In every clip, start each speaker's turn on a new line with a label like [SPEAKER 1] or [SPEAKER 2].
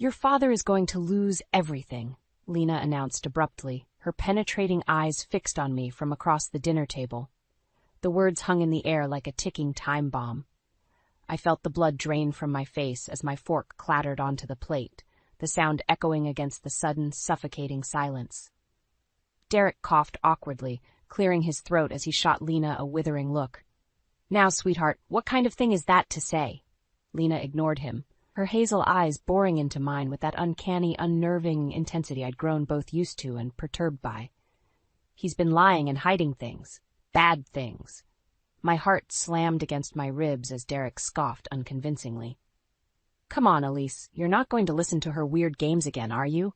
[SPEAKER 1] Your father is going to lose everything, Lena announced abruptly, her penetrating eyes fixed on me from across the dinner table. The words hung in the air like a ticking time bomb. I felt the blood drain from my face as my fork clattered onto the plate, the sound echoing against the sudden, suffocating silence. Derek coughed awkwardly, clearing his throat as he shot Lena a withering look. Now, sweetheart, what kind of thing is that to say? Lena ignored him, her hazel eyes boring into mine with that uncanny, unnerving intensity I'd grown both used to and perturbed by. He's been lying and hiding things. Bad things. My heart slammed against my ribs as Derek scoffed unconvincingly. Come on, Elise, you're not going to listen to her weird games again, are you?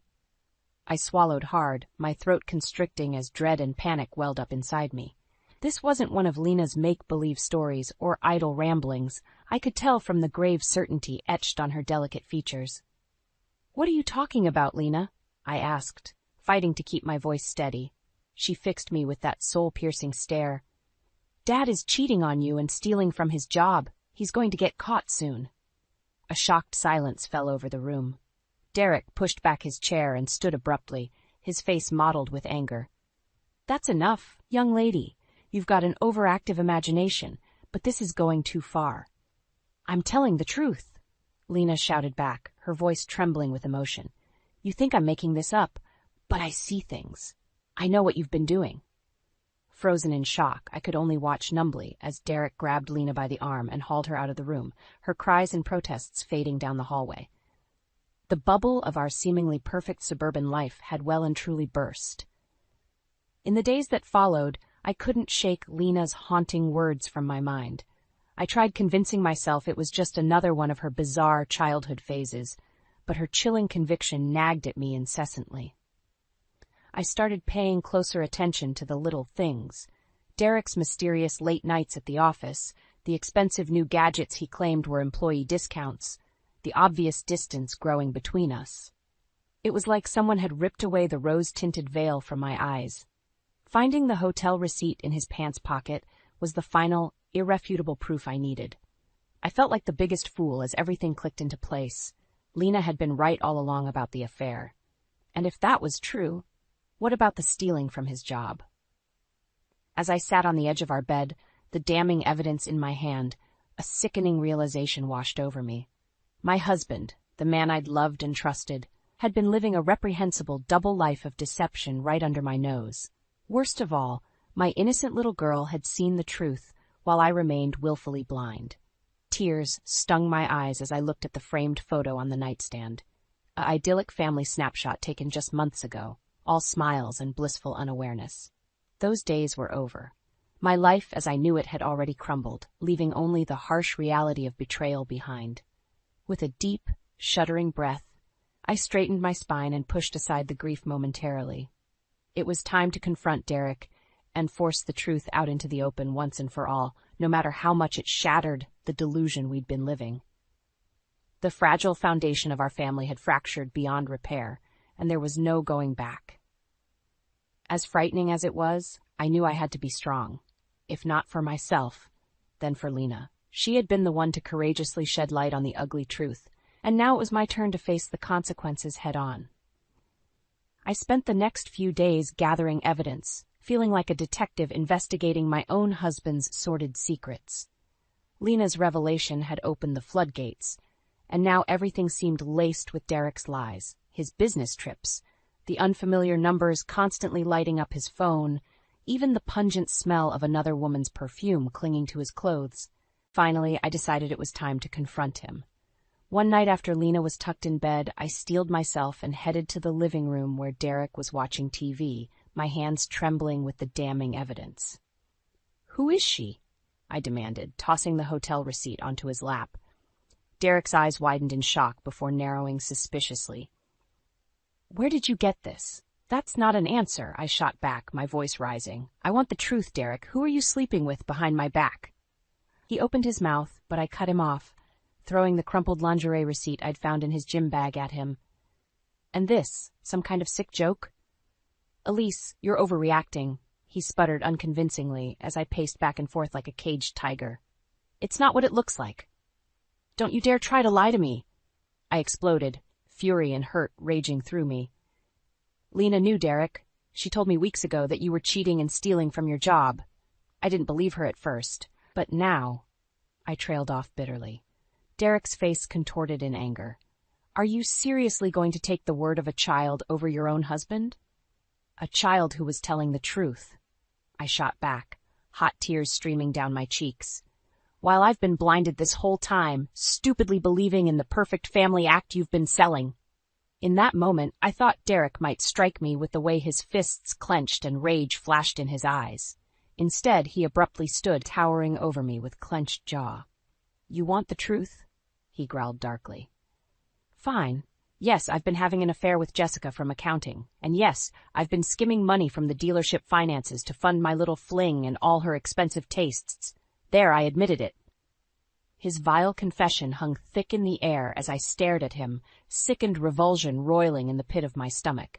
[SPEAKER 1] I swallowed hard, my throat constricting as dread and panic welled up inside me. This wasn't one of Lena's make-believe stories or idle ramblings. I could tell from the grave certainty etched on her delicate features. What are you talking about, Lena? I asked, fighting to keep my voice steady. She fixed me with that soul-piercing stare. Dad is cheating on you and stealing from his job. He's going to get caught soon. A shocked silence fell over the room. Derek pushed back his chair and stood abruptly, his face mottled with anger. That's enough, young lady. You've got an overactive imagination, but this is going too far. I'm telling the truth, Lena shouted back, her voice trembling with emotion. You think I'm making this up, but I see things. I know what you've been doing. Frozen in shock, I could only watch numbly as Derek grabbed Lena by the arm and hauled her out of the room, her cries and protests fading down the hallway. The bubble of our seemingly perfect suburban life had well and truly burst. In the days that followed, I couldn't shake Lena's haunting words from my mind. I tried convincing myself it was just another one of her bizarre childhood phases, but her chilling conviction nagged at me incessantly. I started paying closer attention to the little things. Derek's mysterious late nights at the office, the expensive new gadgets he claimed were employee discounts, the obvious distance growing between us. It was like someone had ripped away the rose-tinted veil from my eyes. Finding the hotel receipt in his pants pocket was the final, irrefutable proof I needed. I felt like the biggest fool as everything clicked into place. Lena had been right all along about the affair. And if that was true, what about the stealing from his job? As I sat on the edge of our bed, the damning evidence in my hand, a sickening realization washed over me. My husband, the man I'd loved and trusted, had been living a reprehensible double life of deception right under my nose. Worst of all, my innocent little girl had seen the truth while I remained willfully blind. Tears stung my eyes as I looked at the framed photo on the nightstand. An idyllic family snapshot taken just months ago, all smiles and blissful unawareness. Those days were over. My life as I knew it had already crumbled, leaving only the harsh reality of betrayal behind. With a deep, shuddering breath, I straightened my spine and pushed aside the grief momentarily. It was time to confront Derek and force the truth out into the open once and for all, no matter how much it shattered the delusion we'd been living. The fragile foundation of our family had fractured beyond repair, and there was no going back. As frightening as it was, I knew I had to be strong. If not for myself, then for Lena. She had been the one to courageously shed light on the ugly truth, and now it was my turn to face the consequences head-on. I spent the next few days gathering evidence, feeling like a detective investigating my own husband's sordid secrets. Lena's revelation had opened the floodgates, and now everything seemed laced with Derek's lies, his business trips, the unfamiliar numbers constantly lighting up his phone, even the pungent smell of another woman's perfume clinging to his clothes. Finally, I decided it was time to confront him. One night after Lena was tucked in bed, I steeled myself and headed to the living room where Derek was watching TV, my hands trembling with the damning evidence. "Who is she?" I demanded, tossing the hotel receipt onto his lap. Derek's eyes widened in shock before narrowing suspiciously. "Where did you get this?" "That's not an answer," I shot back, my voice rising. "I want the truth, Derek. Who are you sleeping with behind my back?" He opened his mouth, but I cut him off, throwing the crumpled lingerie receipt I'd found in his gym bag at him. "And this, some kind of sick joke?" "Elise, you're overreacting," he sputtered unconvincingly as I paced back and forth like a caged tiger. "It's not what it looks like." "Don't you dare try to lie to me," I exploded, fury and hurt raging through me. Lena knew Derek. She told me weeks ago that you were cheating and stealing from your job. I didn't believe her at first, but now... I trailed off bitterly. Derek's face contorted in anger. Are you seriously going to take the word of a child over your own husband? A child who was telling the truth. I shot back, hot tears streaming down my cheeks. While I've been blinded this whole time, stupidly believing in the perfect family act you've been selling. In that moment, I thought Derek might strike me with the way his fists clenched and rage flashed in his eyes. Instead, he abruptly stood, towering over me with clenched jaw. You want the truth? He growled darkly. Fine. Yes, I've been having an affair with Jessica from accounting. And yes, I've been skimming money from the dealership finances to fund my little fling and all her expensive tastes. There, I admitted it. His vile confession hung thick in the air as I stared at him, sickened revulsion roiling in the pit of my stomach.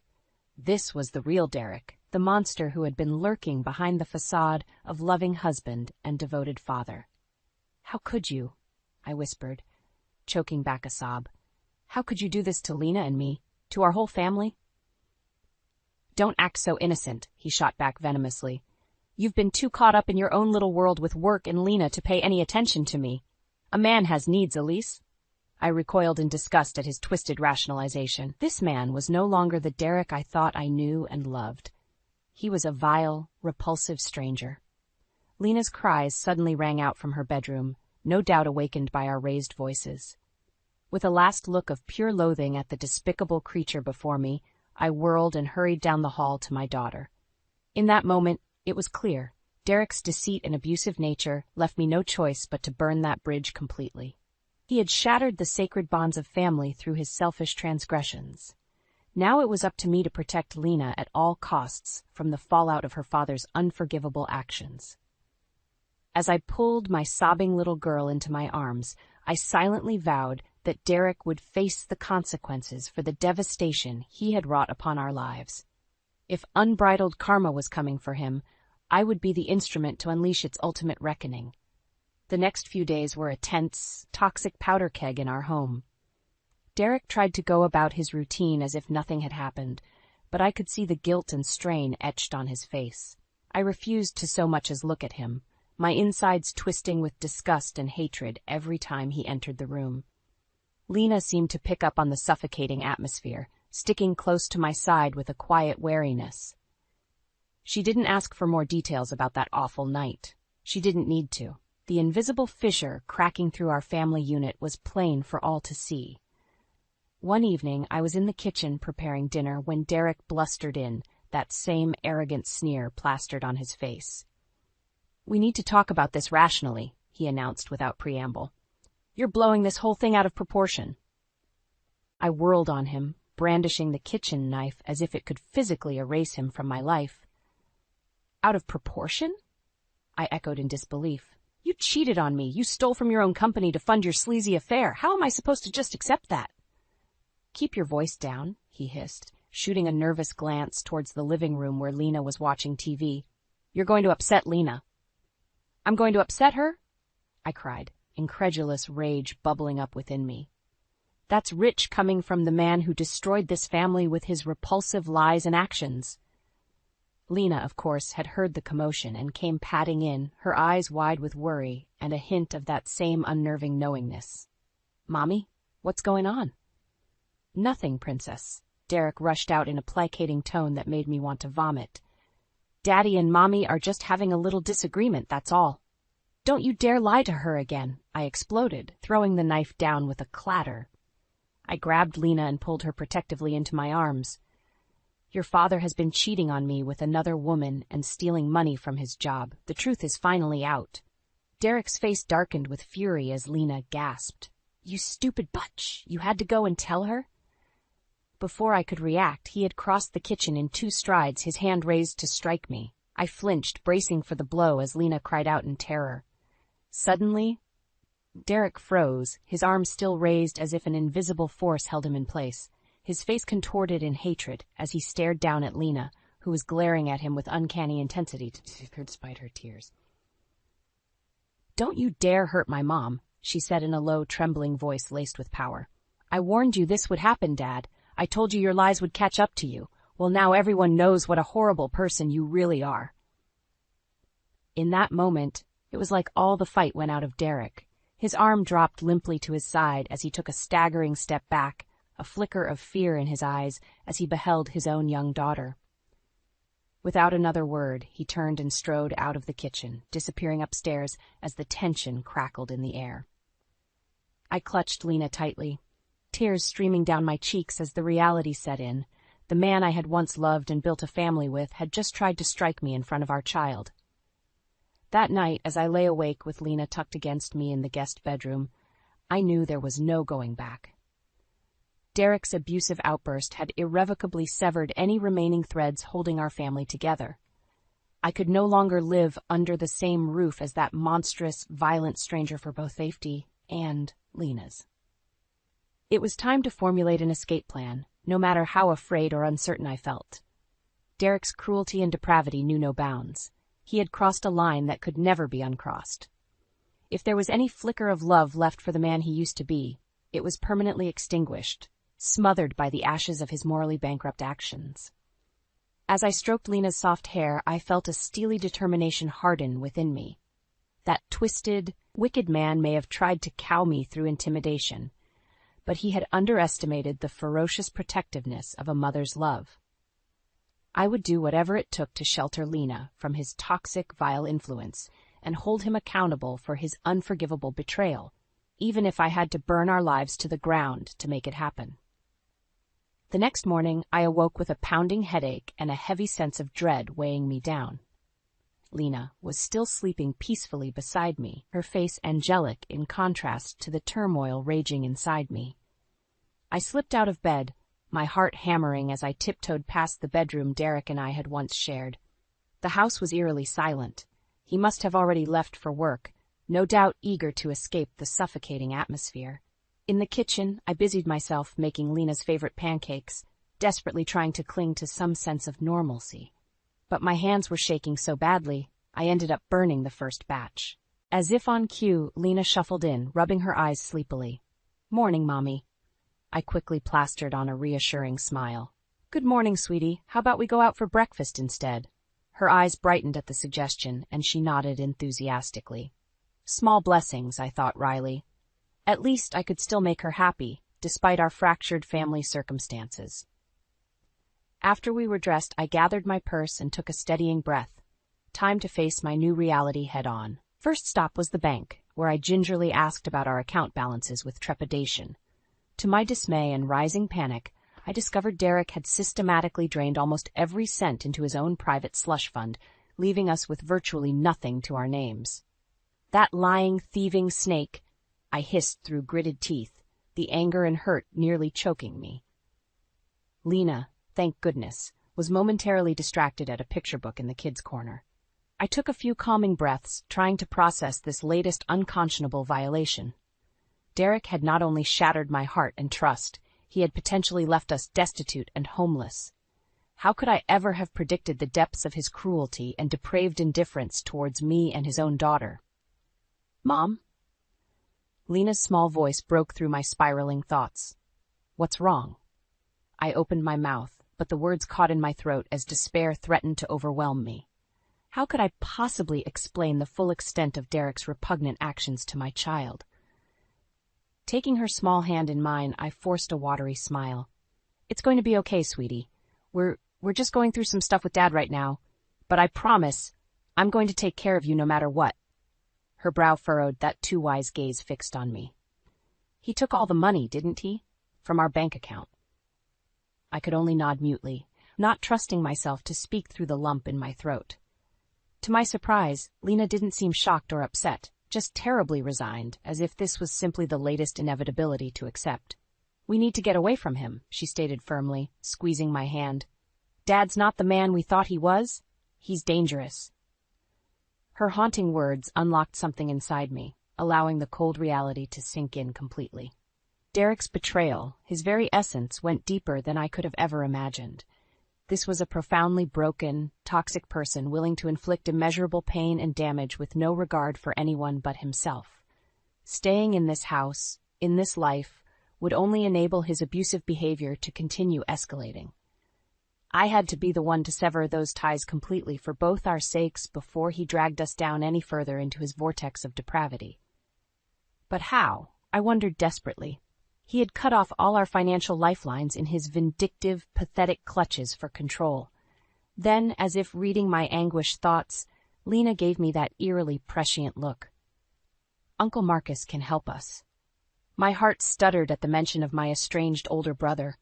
[SPEAKER 1] This was the real Derek, the monster who had been lurking behind the facade of loving husband and devoted father. How could you? I whispered, choking back a sob. How could you do this to Lena and me, to our whole family? Don't act so innocent, he shot back venomously. You've been too caught up in your own little world with work and Lena to pay any attention to me. A man has needs, Elise. I recoiled in disgust at his twisted rationalization. This man was no longer the Derek I thought I knew and loved. He was a vile, repulsive stranger. Lena's cries suddenly rang out from her bedroom, no doubt awakened by our raised voices. With a last look of pure loathing at the despicable creature before me, I whirled and hurried down the hall to my daughter. In that moment, it was clear. Derek's deceit and abusive nature left me no choice but to burn that bridge completely. He had shattered the sacred bonds of family through his selfish transgressions. Now it was up to me to protect Lena at all costs from the fallout of her father's unforgivable actions. As I pulled my sobbing little girl into my arms, I silently vowed that Derek would face the consequences for the devastation he had wrought upon our lives. If unbridled karma was coming for him, I would be the instrument to unleash its ultimate reckoning. The next few days were a tense, toxic powder keg in our home. Derek tried to go about his routine as if nothing had happened, but I could see the guilt and strain etched on his face. I refused to so much as look at him, my insides twisting with disgust and hatred every time he entered the room. Lena seemed to pick up on the suffocating atmosphere, sticking close to my side with a quiet wariness. She didn't ask for more details about that awful night. She didn't need to. The invisible fissure cracking through our family unit was plain for all to see. One evening, I was in the kitchen preparing dinner when Derek blustered in, that same arrogant sneer plastered on his face. We need to talk about this rationally, he announced without preamble. You're blowing this whole thing out of proportion. I whirled on him, brandishing the kitchen knife as if it could physically erase him from my life. Out of proportion? I echoed in disbelief. You cheated on me. You stole from your own company to fund your sleazy affair. How am I supposed to just accept that? Keep your voice down, he hissed, shooting a nervous glance towards the living room where Lena was watching TV. You're going to upset Lena. I'm going to upset her? I cried, incredulous rage bubbling up within me. That's rich coming from the man who destroyed this family with his repulsive lies and actions. Lena, of course, had heard the commotion and came padding in, her eyes wide with worry and a hint of that same unnerving knowingness. Mommy, what's going on? Nothing, Princess. Derek rushed out in a placating tone that made me want to vomit. Daddy and Mommy are just having a little disagreement, that's all. Don't you dare lie to her again, I exploded, throwing the knife down with a clatter. I grabbed Lena and pulled her protectively into my arms. Your father has been cheating on me with another woman and stealing money from his job. The truth is finally out. Derek's face darkened with fury as Lena gasped. You stupid butch! You had to go and tell her? Before I could react, he had crossed the kitchen in 2 strides, his hand raised to strike me. I flinched, bracing for the blow as Lena cried out in terror. Suddenly, Derek froze, his arms still raised as if an invisible force held him in place. His face contorted in hatred as he stared down at Lena, who was glaring at him with uncanny intensity despite her tears. Don't you dare hurt my mom, she said in a low, trembling voice laced with power. I warned you this would happen, Dad. I told you your lies would catch up to you. Well, now everyone knows what a horrible person you really are. In that moment, it was like all the fight went out of Derek. His arm dropped limply to his side as he took a staggering step back, a flicker of fear in his eyes as he beheld his own young daughter. Without another word, he turned and strode out of the kitchen, disappearing upstairs as the tension crackled in the air. I clutched Lena tightly, tears streaming down my cheeks as the reality set in. The man I had once loved and built a family with had just tried to strike me in front of our child. That night, as I lay awake with Lena tucked against me in the guest bedroom, I knew there was no going back. Derek's abusive outburst had irrevocably severed any remaining threads holding our family together. I could no longer live under the same roof as that monstrous, violent stranger for both safety and Lena's. It was time to formulate an escape plan, no matter how afraid or uncertain I felt. Derek's cruelty and depravity knew no bounds. He had crossed a line that could never be uncrossed. If there was any flicker of love left for the man he used to be, it was permanently extinguished, smothered by the ashes of his morally bankrupt actions. As I stroked Lena's soft hair, I felt a steely determination harden within me. That twisted, wicked man may have tried to cow me through intimidation, but he had underestimated the ferocious protectiveness of a mother's love. I would do whatever it took to shelter Lena from his toxic, vile influence and hold him accountable for his unforgivable betrayal, even if I had to burn our lives to the ground to make it happen. The next morning, I awoke with a pounding headache and a heavy sense of dread weighing me down. Lena was still sleeping peacefully beside me, her face angelic in contrast to the turmoil raging inside me. I slipped out of bed, my heart hammering as I tiptoed past the bedroom Derek and I had once shared. The house was eerily silent. He must have already left for work, no doubt eager to escape the suffocating atmosphere. In the kitchen, I busied myself making Lena's favorite pancakes, desperately trying to cling to some sense of normalcy. But my hands were shaking so badly, I ended up burning the first batch. As if on cue, Lena shuffled in, rubbing her eyes sleepily. "Morning, Mommy." I quickly plastered on a reassuring smile. "Good morning, sweetie. How about we go out for breakfast instead?" Her eyes brightened at the suggestion, and she nodded enthusiastically. Small blessings, I thought wryly. At least I could still make her happy, despite our fractured family circumstances. After we were dressed, I gathered my purse and took a steadying breath. Time to face my new reality head-on. First stop was the bank, where I gingerly asked about our account balances with trepidation. To my dismay and rising panic, I discovered Derek had systematically drained almost every cent into his own private slush fund, leaving us with virtually nothing to our names. "That lying, thieving snake," I hissed through gritted teeth, the anger and hurt nearly choking me. Lena, thank goodness, was momentarily distracted at a picture book in the kids' corner. I took a few calming breaths, trying to process this latest unconscionable violation. Derek had not only shattered my heart and trust, he had potentially left us destitute and homeless. How could I ever have predicted the depths of his cruelty and depraved indifference towards me and his own daughter? "Mom?" Lena's small voice broke through my spiraling thoughts. "What's wrong?" I opened my mouth, but the words caught in my throat as despair threatened to overwhelm me. How could I possibly explain the full extent of Derek's repugnant actions to my child? Taking her small hand in mine, I forced a watery smile. "It's going to be okay, sweetie. We're just going through some stuff with Dad right now, but I promise I'm going to take care of you no matter what." Her brow furrowed, that too-wise gaze fixed on me. "He took all the money, didn't he? From our bank account." I could only nod mutely, not trusting myself to speak through the lump in my throat. To my surprise, Lena didn't seem shocked or upset, just terribly resigned, as if this was simply the latest inevitability to accept. "We need to get away from him," she stated firmly, squeezing my hand. "Dad's not the man we thought he was. He's dangerous." Her haunting words unlocked something inside me, allowing the cold reality to sink in completely. Derek's betrayal, his very essence, went deeper than I could have ever imagined. This was a profoundly broken, toxic person willing to inflict immeasurable pain and damage with no regard for anyone but himself. Staying in this house, in this life, would only enable his abusive behavior to continue escalating. I had to be the one to sever those ties completely for both our sakes before he dragged us down any further into his vortex of depravity. But how? I wondered desperately. He had cut off all our financial lifelines in his vindictive, pathetic clutches for control. Then, as if reading my anguished thoughts, Lena gave me that eerily prescient look. "Uncle Marcus can help us." My heart stuttered at the mention of my estranged older brother.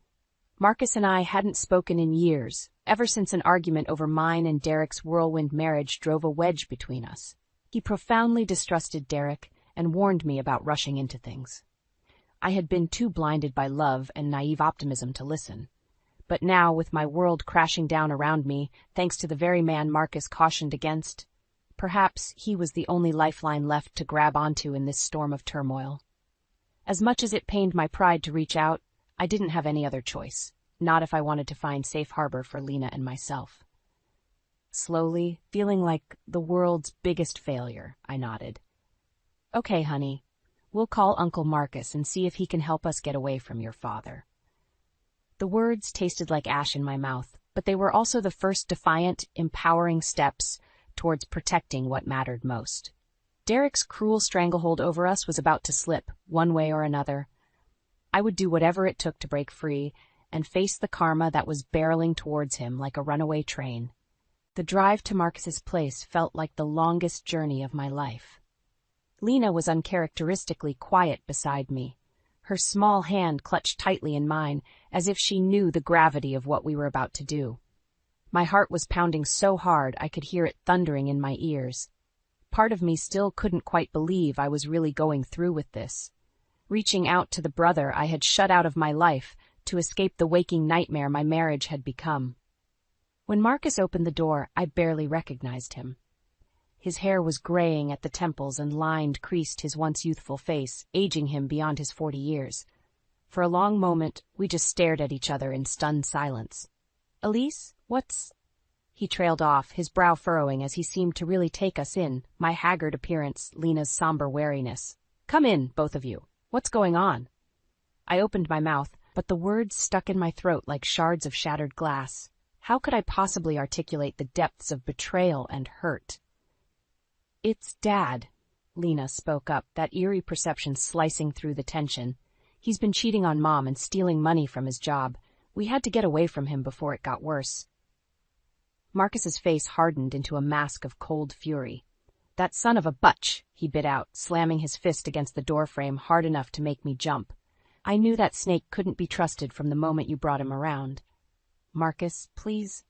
[SPEAKER 1] Marcus and I hadn't spoken in years, ever since an argument over mine and Derek's whirlwind marriage drove a wedge between us. He profoundly distrusted Derek and warned me about rushing into things. I had been too blinded by love and naive optimism to listen. But now, with my world crashing down around me, thanks to the very man Marcus cautioned against, perhaps he was the only lifeline left to grab onto in this storm of turmoil. As much as it pained my pride to reach out, I didn't have any other choice, not if I wanted to find safe harbor for Lena and myself. Slowly, feeling like the world's biggest failure, I nodded. "Okay, honey, we'll call Uncle Marcus and see if he can help us get away from your father." The words tasted like ash in my mouth, but they were also the first defiant, empowering steps towards protecting what mattered most. Derek's cruel stranglehold over us was about to slip, one way or another. I would do whatever it took to break free and face the karma that was barreling towards him like a runaway train. The drive to Marcus's place felt like the longest journey of my life. Lena was uncharacteristically quiet beside me, her small hand clutched tightly in mine, as if she knew the gravity of what we were about to do. My heart was pounding so hard I could hear it thundering in my ears. Part of me still couldn't quite believe I was really going through with this, reaching out to the brother I had shut out of my life to escape the waking nightmare my marriage had become. When Marcus opened the door, I barely recognized him. His hair was graying at the temples and lined creased his once youthful face, aging him beyond his 40 years. For a long moment, we just stared at each other in stunned silence. "Elise, what's—" He trailed off, his brow furrowing as he seemed to really take us in, my haggard appearance, Lena's somber wariness. "Come in, both of you. What's going on?" I opened my mouth, but the words stuck in my throat like shards of shattered glass. How could I possibly articulate the depths of betrayal and hurt? "It's Dad," Lena spoke up, that eerie perception slicing through the tension. "He's been cheating on Mom and stealing money from his job. We had to get away from him before it got worse." Marcus's face hardened into a mask of cold fury. "That son of a butch," he bit out, slamming his fist against the doorframe hard enough to make me jump. "I knew that snake couldn't be trusted from the moment you brought him around." "Marcus, please."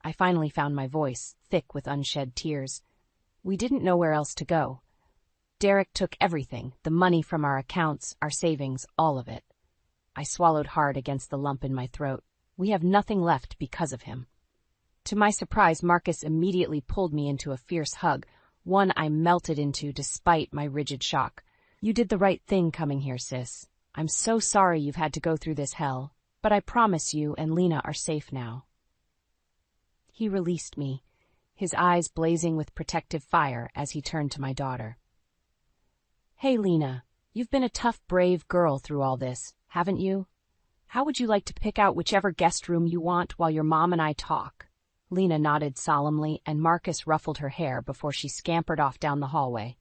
[SPEAKER 1] I finally found my voice, thick with unshed tears. "We didn't know where else to go. Derek took everything, the money from our accounts, our savings, all of it." I swallowed hard against the lump in my throat. "We have nothing left because of him." To my surprise, Marcus immediately pulled me into a fierce hug, one I melted into despite my rigid shock. "You did the right thing coming here, sis. I'm so sorry you've had to go through this hell, but I promise you and Lena are safe now." He released me, his eyes blazing with protective fire as he turned to my daughter. "Hey, Lena, you've been a tough, brave girl through all this, haven't you? How would you like to pick out whichever guest room you want while your mom and I talk?" Lena nodded solemnly, and Marcus ruffled her hair before she scampered off down the hallway.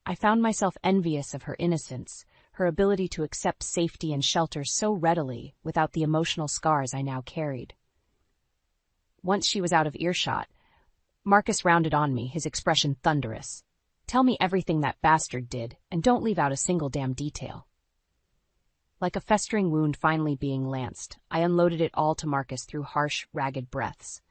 [SPEAKER 1] I found myself envious of her innocence, her ability to accept safety and shelter so readily without the emotional scars I now carried. Once she was out of earshot, Marcus rounded on me, his expression thunderous. "Tell me everything that bastard did, and don't leave out a single damn detail." Like a festering wound finally being lanced, I unloaded it all to Marcus through harsh, ragged breaths.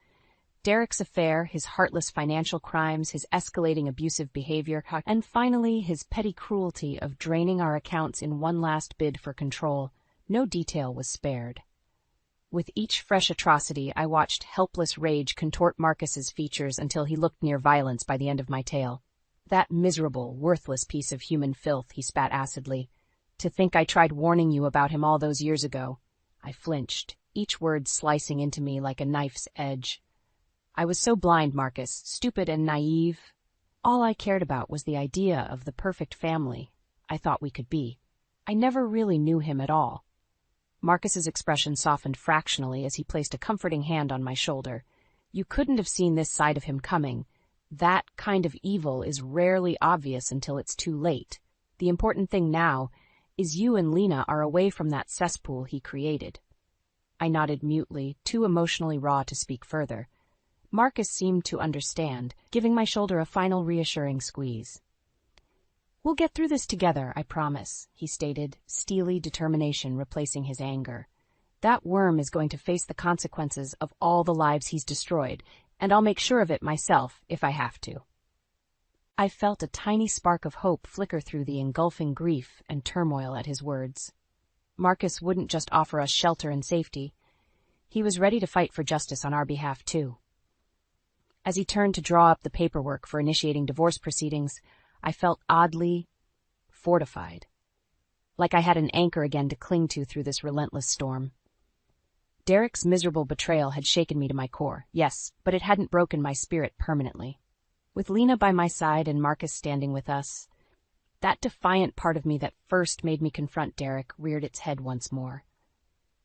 [SPEAKER 1] Derek's affair, his heartless financial crimes, his escalating abusive behavior, and finally his petty cruelty of draining our accounts in one last bid for control. No detail was spared. With each fresh atrocity, I watched helpless rage contort Marcus's features until he looked near violence by the end of my tale. "That miserable, worthless piece of human filth," he spat acidly. "To think I tried warning you about him all those years ago." I flinched, each word slicing into me like a knife's edge. I was so blind, Marcus, stupid and naive. All I cared about was the idea of the perfect family I thought we could be. I never really knew him at all. Marcus's expression softened fractionally as he placed a comforting hand on my shoulder. You couldn't have seen this side of him coming. That kind of evil is rarely obvious until it's too late. The important thing now is you and Lena are away from that cesspool he created. I nodded mutely, too emotionally raw to speak further. Marcus seemed to understand, giving my shoulder a final reassuring squeeze. We'll get through this together, I promise, he stated, steely determination replacing his anger. That worm is going to face the consequences of all the lives he's destroyed, and I'll make sure of it myself if I have to. I felt a tiny spark of hope flicker through the engulfing grief and turmoil at his words. Marcus wouldn't just offer us shelter and safety. He was ready to fight for justice on our behalf, too. As he turned to draw up the paperwork for initiating divorce proceedings, I felt oddly fortified, like I had an anchor again to cling to through this relentless storm. Derek's miserable betrayal had shaken me to my core, yes, but it hadn't broken my spirit permanently. With Lena by my side and Marcus standing with us, that defiant part of me that first made me confront Derek reared its head once more.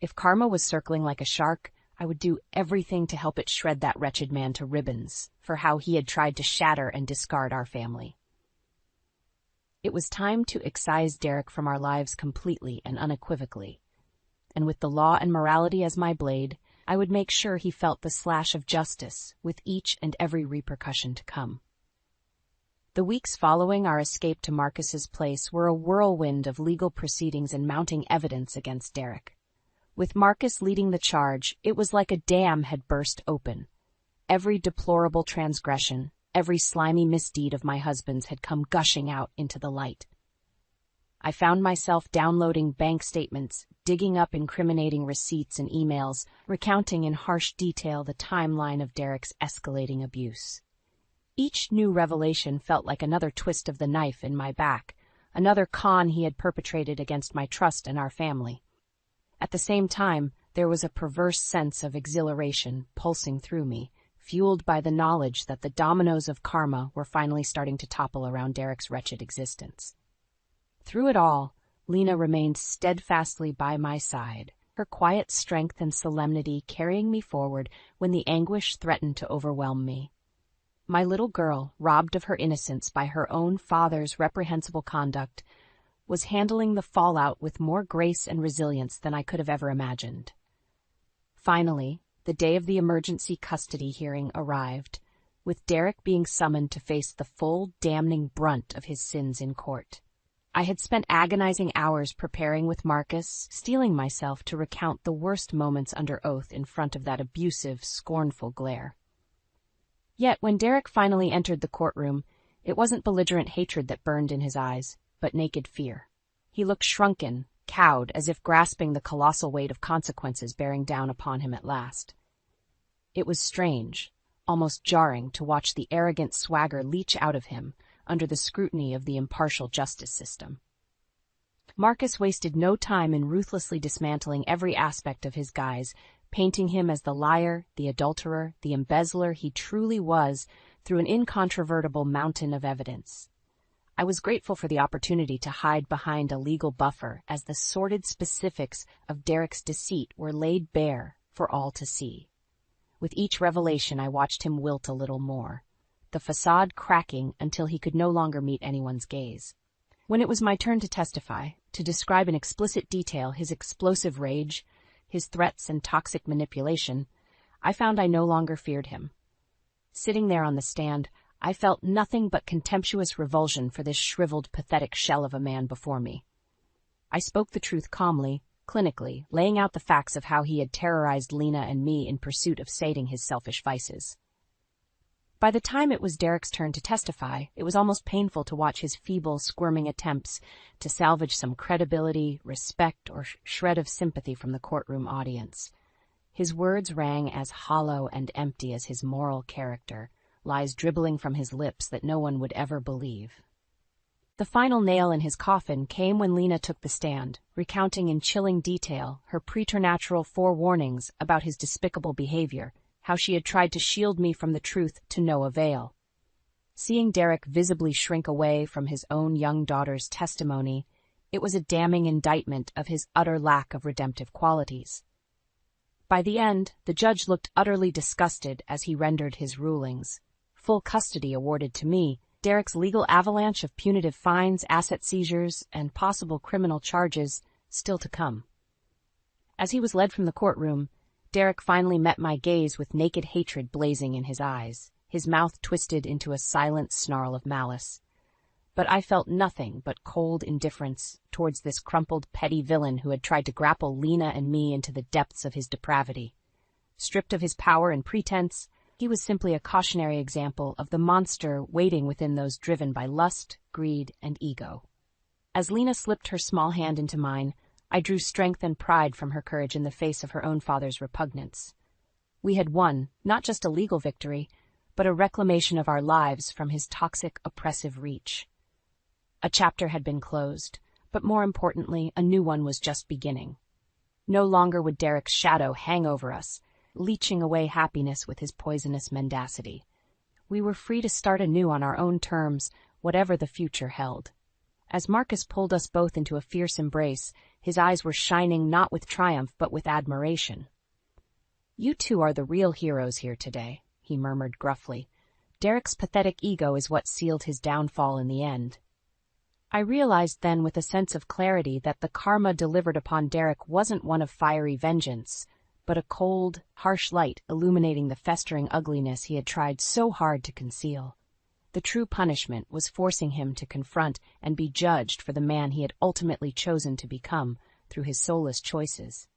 [SPEAKER 1] If karma was circling like a shark, I would do everything to help it shred that wretched man to ribbons for how he had tried to shatter and discard our family. It was time to excise Derek from our lives completely and unequivocally, and with the law and morality as my blade, I would make sure he felt the slash of justice with each and every repercussion to come. The weeks following our escape to Marcus's place were a whirlwind of legal proceedings and mounting evidence against Derek. With Marcus leading the charge, it was like a dam had burst open. Every deplorable transgression, every slimy misdeed of my husband's had come gushing out into the light. I found myself downloading bank statements, digging up incriminating receipts and emails, recounting in harsh detail the timeline of Derek's escalating abuse. Each new revelation felt like another twist of the knife in my back, another con he had perpetrated against my trust and our family. At the same time, there was a perverse sense of exhilaration pulsing through me, fueled by the knowledge that the dominoes of karma were finally starting to topple around Derek's wretched existence. Through it all, Lena remained steadfastly by my side, her quiet strength and solemnity carrying me forward when the anguish threatened to overwhelm me. My little girl, robbed of her innocence by her own father's reprehensible conduct, was handling the fallout with more grace and resilience than I could have ever imagined. Finally, the day of the emergency custody hearing arrived, with Derek being summoned to face the full, damning brunt of his sins in court. I had spent agonizing hours preparing with Marcus, steeling myself to recount the worst moments under oath in front of that abusive, scornful glare. Yet when Derek finally entered the courtroom, it wasn't belligerent hatred that burned in his eyes, but naked fear. He looked shrunken, cowed, as if grasping the colossal weight of consequences bearing down upon him at last. It was strange, almost jarring, to watch the arrogant swagger leach out of him under the scrutiny of the impartial justice system. Marcus wasted no time in ruthlessly dismantling every aspect of his guise, painting him as the liar, the adulterer, the embezzler he truly was through an incontrovertible mountain of evidence. I was grateful for the opportunity to hide behind a legal buffer as the sordid specifics of Derek's deceit were laid bare for all to see. With each revelation, I watched him wilt a little more, the facade cracking until he could no longer meet anyone's gaze. When it was my turn to testify, to describe in explicit detail his explosive rage, his threats and toxic manipulation, I found I no longer feared him. Sitting there on the stand, I felt nothing but contemptuous revulsion for this shriveled, pathetic shell of a man before me. I spoke the truth calmly, clinically, laying out the facts of how he had terrorized Lena and me in pursuit of sating his selfish vices. By the time it was Derek's turn to testify, it was almost painful to watch his feeble, squirming attempts to salvage some credibility, respect, or shred of sympathy from the courtroom audience. His words rang as hollow and empty as his moral character, lies dribbling from his lips that no one would ever believe. The final nail in his coffin came when Lena took the stand, recounting in chilling detail her preternatural forewarnings about his despicable behavior, how she had tried to shield me from the truth to no avail. Seeing Derek visibly shrink away from his own young daughter's testimony, It was a damning indictment of his utter lack of redemptive qualities. By the end, the judge looked utterly disgusted as he rendered his rulings. Full custody awarded to me, Derek's legal avalanche of punitive fines, asset seizures, and possible criminal charges still to come. As he was led from the courtroom, Derek finally met my gaze with naked hatred blazing in his eyes, his mouth twisted into a silent snarl of malice. But I felt nothing but cold indifference towards this crumpled, petty villain who had tried to grapple Lena and me into the depths of his depravity. Stripped of his power and pretense, he was simply a cautionary example of the monster waiting within those driven by lust, greed, and ego. As Lena slipped her small hand into mine, I drew strength and pride from her courage in the face of her own father's repugnance. We had won, not just a legal victory, but a reclamation of our lives from his toxic, oppressive reach. A chapter had been closed, but more importantly, a new one was just beginning. No longer would Derek's shadow hang over us, leeching away happiness with his poisonous mendacity. We were free to start anew on our own terms, whatever the future held. As Marcus pulled us both into a fierce embrace, his eyes were shining not with triumph but with admiration. "You two are the real heroes here today," he murmured gruffly. "Derek's pathetic ego is what sealed his downfall in the end." I realized then with a sense of clarity that the karma delivered upon Derek wasn't one of fiery vengeance, but a cold, harsh light illuminating the festering ugliness he had tried so hard to conceal. The true punishment was forcing him to confront and be judged for the man he had ultimately chosen to become through his soulless choices.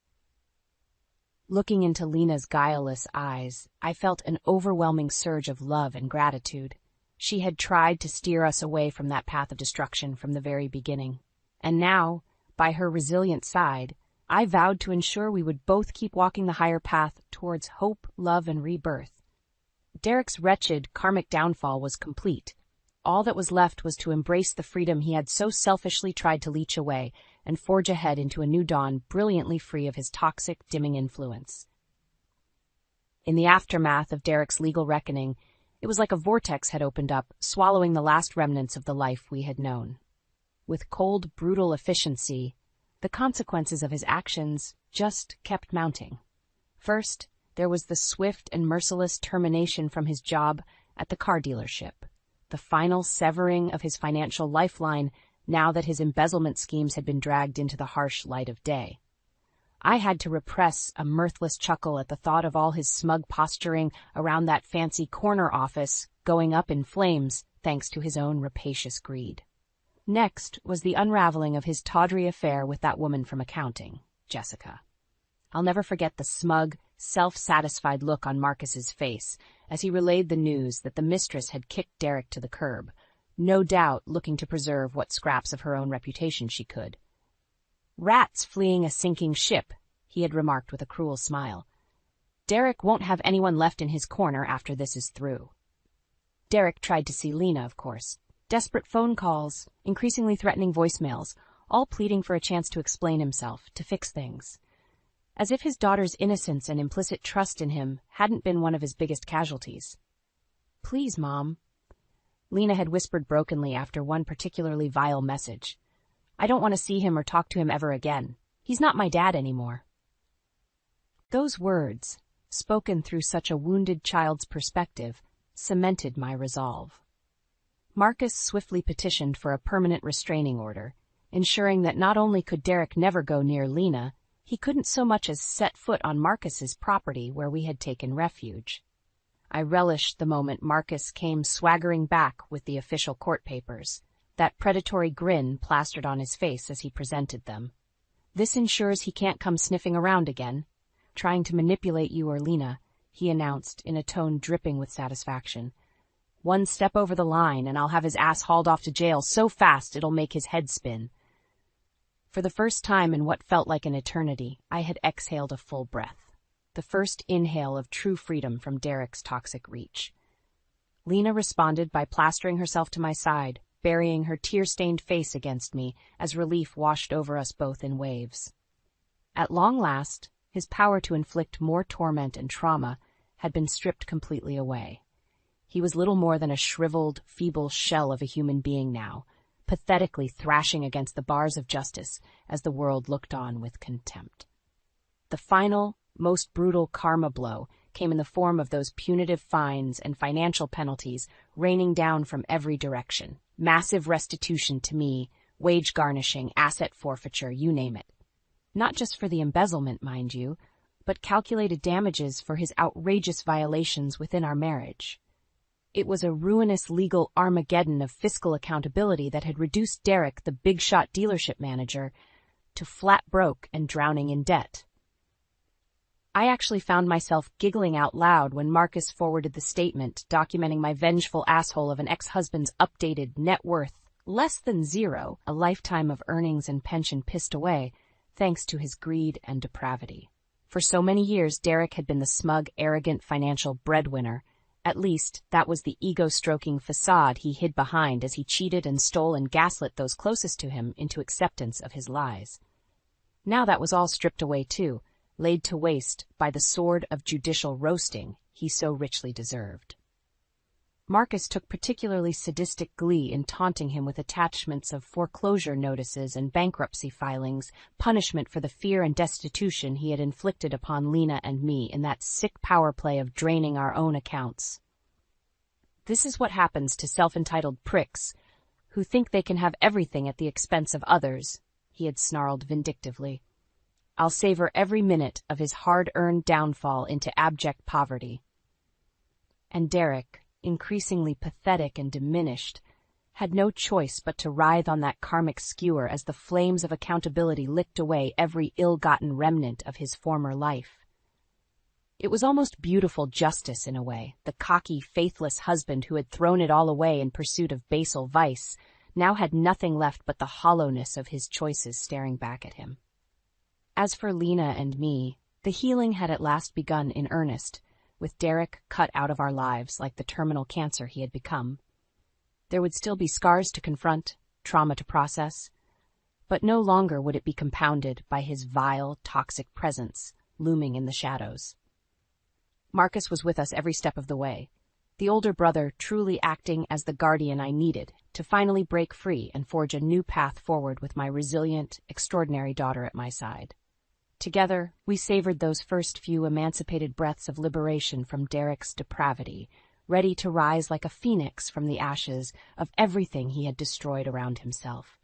[SPEAKER 1] Looking into Lena's guileless eyes, I felt an overwhelming surge of love and gratitude. She had tried to steer us away from that path of destruction from the very beginning. And now, by her resilient side, I vowed to ensure we would both keep walking the higher path towards hope, love, and rebirth. Derek's wretched, karmic downfall was complete. All that was left was to embrace the freedom he had so selfishly tried to leech away and forge ahead into a new dawn brilliantly free of his toxic, dimming influence. In the aftermath of Derek's legal reckoning, it was like a vortex had opened up, swallowing the last remnants of the life we had known. With cold, brutal efficiency, the consequences of his actions just kept mounting. First, there was the swift and merciless termination from his job at the car dealership, the final severing of his financial lifeline now that his embezzlement schemes had been dragged into the harsh light of day. I had to repress a mirthless chuckle at the thought of all his smug posturing around that fancy corner office going up in flames thanks to his own rapacious greed. Next was the unraveling of his tawdry affair with that woman from accounting, Jessica. I'll never forget the smug, self-satisfied look on Marcus's face as he relayed the news that the mistress had kicked Derek to the curb, no doubt looking to preserve what scraps of her own reputation she could. "Rats fleeing a sinking ship," he had remarked with a cruel smile. "Derek won't have anyone left in his corner after this is through." Derek tried to see Lena, of course. Desperate phone calls, increasingly threatening voicemails, all pleading for a chance to explain himself, to fix things. As if his daughter's innocence and implicit trust in him hadn't been one of his biggest casualties. "Please, Mom," Lena had whispered brokenly after one particularly vile message. "I don't want to see him or talk to him ever again. He's not my dad anymore." Those words, spoken through such a wounded child's perspective, cemented my resolve. Marcus swiftly petitioned for a permanent restraining order, ensuring that not only could Derek never go near Lena, he couldn't so much as set foot on Marcus's property where we had taken refuge. I relished the moment Marcus came swaggering back with the official court papers, that predatory grin plastered on his face as he presented them. "This ensures he can't come sniffing around again, trying to manipulate you or Lena," he announced in a tone dripping with satisfaction. "One step over the line and I'll have his ass hauled off to jail so fast it'll make his head spin." For the first time in what felt like an eternity, I had exhaled a full breath, the first inhale of true freedom from Derek's toxic reach. Lena responded by plastering herself to my side, burying her tear-stained face against me as relief washed over us both in waves. At long last, his power to inflict more torment and trauma had been stripped completely away. He was little more than a shriveled, feeble shell of a human being now, pathetically thrashing against the bars of justice as the world looked on with contempt. The final, most brutal karma blow came in the form of those punitive fines and financial penalties raining down from every direction. Massive restitution to me, wage garnishing, asset forfeiture, you name it. Not just for the embezzlement, mind you, but calculated damages for his outrageous violations within our marriage. It was a ruinous legal Armageddon of fiscal accountability that had reduced Derek, the big-shot dealership manager, to flat broke and drowning in debt. I actually found myself giggling out loud when Marcus forwarded the statement documenting my vengeful asshole of an ex-husband's updated net worth, less than zero, a lifetime of earnings and pension pissed away, thanks to his greed and depravity. For so many years, Derek had been the smug, arrogant financial breadwinner. At least, that was the ego-stroking facade he hid behind as he cheated and stole and gaslit those closest to him into acceptance of his lies. Now that was all stripped away too, laid to waste by the sword of judicial roasting he so richly deserved. Marcus took particularly sadistic glee in taunting him with attachments of foreclosure notices and bankruptcy filings, punishment for the fear and destitution he had inflicted upon Lena and me in that sick power play of draining our own accounts. This is what happens to self-entitled pricks who think they can have everything at the expense of others, he had snarled vindictively. I'll savor every minute of his hard-earned downfall into abject poverty. And Derek, increasingly pathetic and diminished, had no choice but to writhe on that karmic skewer as the flames of accountability licked away every ill-gotten remnant of his former life. It was almost beautiful justice in a way. The cocky, faithless husband who had thrown it all away in pursuit of basal vice now had nothing left but the hollowness of his choices staring back at him. As for Lena and me, the healing had at last begun in earnest, with Derek cut out of our lives like the terminal cancer he had become. There would still be scars to confront, trauma to process, but no longer would it be compounded by his vile, toxic presence looming in the shadows. Marcus was with us every step of the way, the older brother truly acting as the guardian I needed to finally break free and forge a new path forward with my resilient, extraordinary daughter at my side. Together, we savored those first few emancipated breaths of liberation from Derek's depravity, ready to rise like a phoenix from the ashes of everything he had destroyed around himself.